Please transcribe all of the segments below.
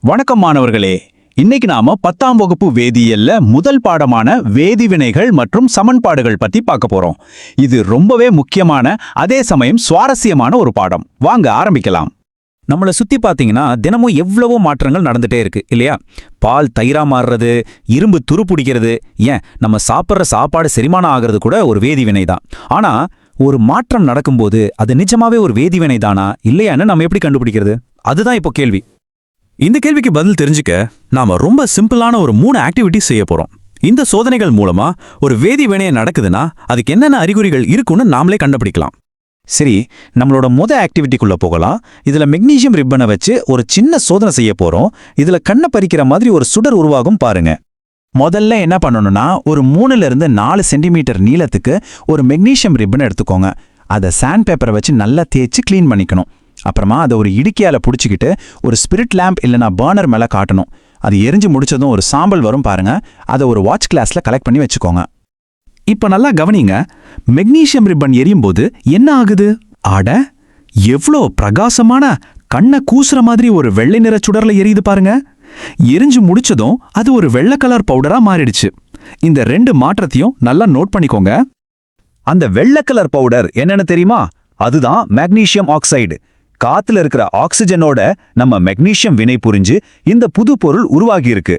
வணக்கம் மாணவர்களே. இன்னைக்கு நாம 10ஆம் வகுப்பு வேதியியல்ல முதல் பாடமான வேதிவினைகள் மற்றும் சமன்பாடுகள் பத்தி பார்க்க போறோம். இது ரொம்பவே முக்கியமான அதே சமயம் சுவாரஸ்யமான ஒரு பாடம். வாங்க ஆரம்பிக்கலாம். நம்மளை சுத்தி பாத்தீங்கன்னா தினமும் எவ்வளவோ மாற்றங்கள் நடந்துட்டே இருக்கு இல்லையா? பால் தயிரா மாறுறது, இரும்பு துரு பிடிக்கிறது, ஏன் நம்ம சாப்பிட்ற சாப்பாடு செரிமானம் ஆகிறது கூட ஒரு வேதிவினை தான். ஆனா ஒரு மாற்றம் நடக்கும்போது அது நிஜமாவே ஒரு வேதிவினை தானா இல்லையான்னு நம்ம எப்படி கண்டுபிடிக்கிறது? அதுதான் இப்போ கேள்வி. இந்த கேள்விக்கு பதில் தெரிஞ்சுக்க நாம ரொம்ப சிம்பிளான ஒரு 3 ஆக்டிவிட்டி செய்ய போறோம். இந்த சோதனைகள் மூலமா ஒரு வேதிவினை நடக்குதுன்னா அதுக்கு என்னென்ன அறிகுறிகள் இருக்குன்னு நாமளே கண்டுபிடிக்கலாம். சரி, நம்மளோட ஆக்டிவிட்டிக்குள்ள போகலாம். இதுல மெக்னீசியம் ரிப்பனை வச்சு ஒரு சின்ன சோதனை செய்ய போறோம். இதுல கண்ணை பறிக்கிற மாதிரி ஒரு சுடர் உருவாகும் பாருங்க. முதல்ல என்ன பண்ணணும்னா ஒரு 3-4 சென்டிமீட்டர் நீளத்துக்கு ஒரு மெக்னீசியம் ரிப்பன் எடுத்துக்கோங்க. அதை சாண்ட் பேப்பரை வச்சு நல்லா தேய்ச்சி கிளீன் பண்ணிக்கணும். அப்புறமா அதை ஒரு இடுக்கியால பிடிச்சிக்கிட்டு ஒரு ஸ்பிரிட் லேம்ப் இல்லைனா பர்னர் மேலே காட்டணும். அது எரிஞ்சு முடிச்சதும் ஒரு சாம்பல் வரும் பாருங்க. அதை ஒரு வாட்ச் கிளாஸ்ல கலெக்ட் பண்ணி வச்சுக்கோங்க. இப்ப நல்லா கவனிங்க. மெக்னீசியம் ரிப்பன் எரியும் போது என்ன ஆகுது? ஆட எவ்வளோ பிரகாசமான கண்ணை கூசுற மாதிரி ஒரு வெள்ளை நிற சுடர்ல எரியுது பாருங்க. எரிஞ்சு முடிச்சதும் அது ஒரு வெள்ளை கலர் பவுடரா மாறிடுச்சு. இந்த 2 மாற்றத்தையும் நல்லா நோட் பண்ணிக்கோங்க. அந்த வெள்ளை கலர் பவுடர் என்னன்னு தெரியுமா? அதுதான் மெக்னீசியம் ஆக்சைடு. காத்துல இருக்கிற ஆக்சிஜனோட நம்ம மெக்னீசியம் வினை புரிஞ்சு இந்த புது பொருள் உருவாகி இருக்கு.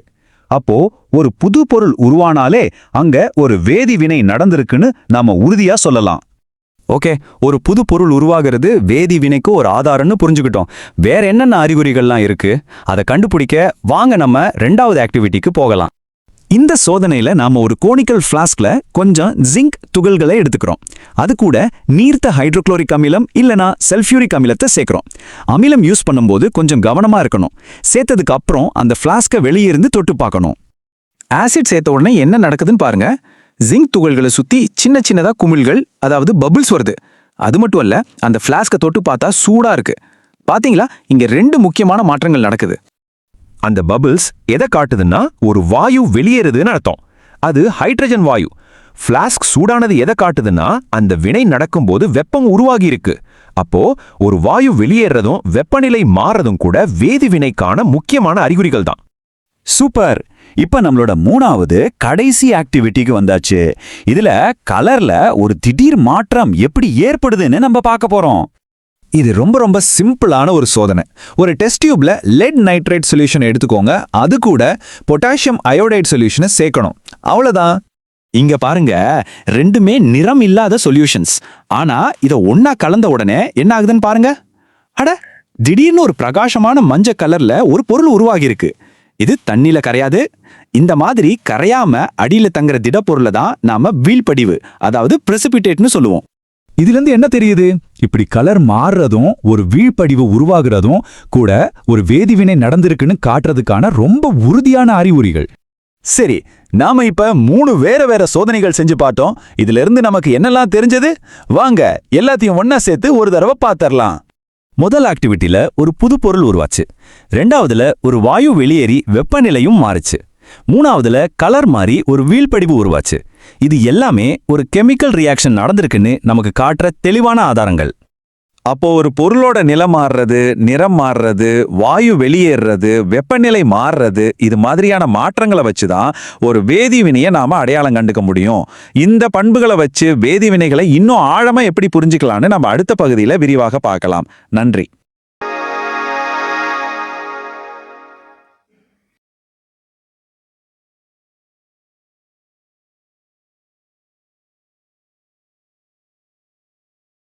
அப்போ ஒரு புது பொருள் உருவானாலே அங்க ஒரு வேதி வினை நடந்திருக்குன்னு நாம உறுதியா சொல்லலாம். ஓகே, ஒரு புது பொருள் உருவாகிறது வேதி வினைக்கு ஒரு ஆதாரம்னு புரிஞ்சுக்கிட்டோம். வேற என்னென்ன அறிகுறிகள்லாம் இருக்கு அதை கண்டுபிடிக்க வாங்க நம்ம 2வது ஆக்டிவிட்டிக்கு போகலாம். இந்த சோதனையில நாம ஒரு கோனிக்கல் ஃப்ளாஸ்க்ல கொஞ்சம் ஜிங்க் துகள்களை எடுத்துக்கிறோம். அது கூட நீர்த்த ஹைட்ரோகுளோரிக் அமிலம் இல்லனா சல்ஃபியூரிக் அமிலத்தை சேர்க்கிறோம். அமிலம் யூஸ் பண்ணும்போது கொஞ்சம் கவனமா இருக்கணும். சேர்த்ததுக்கு அப்புறம் அந்த ஃப்ளாஸ்கை வெளியே இருந்து தொட்டு பார்க்கணும். ஆசிட் சேர்த்த உடனே என்ன நடக்குதுன்னு பாருங்க. ஜிங்க் துகள்களை சுத்தி சின்ன சின்னதா குமிழ்கள், அதாவது பபிள்ஸ் வருது. அது மட்டும் இல்ல, அந்த ஃப்ளாஸ்கை தொட்டு பார்த்தா சூடா இருக்கு. பாத்தீங்களா? இங்க 2 முக்கியமான மாற்றங்கள் நடக்குது. அந்த பபிள்ஸ் எதை காட்டுதுன்னா ஒரு வாயு வெளியேறுதுன்னு அர்த்தம். அது ஹைட்ரஜன் வாயு. ஃப்ளாஸ்க் சூடானது எதை காட்டுதுன்னா அந்த வினை நடக்கும்போது வெப்பம் உருவாகி இருக்கு. அப்போ ஒரு வாயு வெளியேறதும் வெப்பநிலை மாறதும் கூட வேதி வினைக்கான முக்கியமான அறிகுறிகள் தான். சூப்பர். இப்ப நம்மளோட 3வது கடைசி ஆக்டிவிட்டிக்கு வந்தாச்சு. இதுல கலர்ல ஒரு திடீர் மாற்றம் எப்படி ஏற்படுதுன்னு நம்ம பார்க்க போறோம். இது ரொம்ப சிம்பிளான ஒரு சோதனை. ஒரு டெஸ்ட் டியூப்ல லெட் நைட்ரேட் சொல்யூஷன் எடுத்துக்கோங்க. அது கூட பொட்டாசியம் அயோடைட் சொல்யூஷனை சேர்க்கணும். அவ்வளவுதான். இங்க பாருங்க, 2மே நிறம் இல்லாத சொல்யூஷன்ஸ். ஆனா இத ஒன்னா கலந்த உடனே என்ன ஆகுதுன்னு பாருங்க. அட, திடீர்னு ஒரு பிரகாசமான மஞ்சள் கலர்ல ஒரு பொருள் உருவாகி இருக்கு. இது தண்ணில கரையாது. இந்த மாதிரி கரையாம அடியில தங்குற திடப்பொருளை தான் நாம வீழ்படிவு, அதாவது பிரசிபிடேட்னு சொல்லுவோம். இதுல இருந்து என்ன தெரியுது? இப்படி கலர் மாறுறதும் ஒரு வீழ்படிவு உருவாகிறதும் கூட ஒரு வேதிவினை நடந்திருக்குன்னு காட்டுறதுக்கான ரொம்ப உறுதியான அறிகுறிகள். சரி, நாம இப்ப 3 வேற சோதனைகள் செஞ்சு பார்த்தோம். இதுல இருந்து நமக்கு என்னெல்லாம் தெரிஞ்சது? வாங்க எல்லாத்தையும் ஒன்னா சேர்த்து ஒரு தடவை பார்த்தரலாம். முதல் ஆக்டிவிட்டில ஒரு புது பொருள் உருவாச்சு. 2வதுல ஒரு வாயு வெளியேறி வெப்பநிலையும் மாறுச்சு. 3வதுல கலர் மாறி ஒரு வீழ்படிவு உருவாச்சு. இது எல்லாமே ஒரு கெமிக்கல் ரியாக்ஷன் நடந்திருக்குன்னு நமக்கு காட்டுற தெளிவான ஆதாரங்கள். அப்போ ஒரு பொருளோட நிலம் மாறுறது, நிறம் மாறுறது, வாயு வெளியேறது, வெப்பநிலை மாறுறது, இது மாதிரியான மாற்றங்களை வச்சுதான் ஒரு வேதிவினையை நாம அடையாளம் கண்டுக்க முடியும். இந்த பண்புகளை வச்சு வேதிவினைகளை இன்னும் ஆழமா எப்படி புரிஞ்சுக்கலான்னு நம்ம அடுத்த பகுதியில விரிவாக பார்க்கலாம். நன்றி.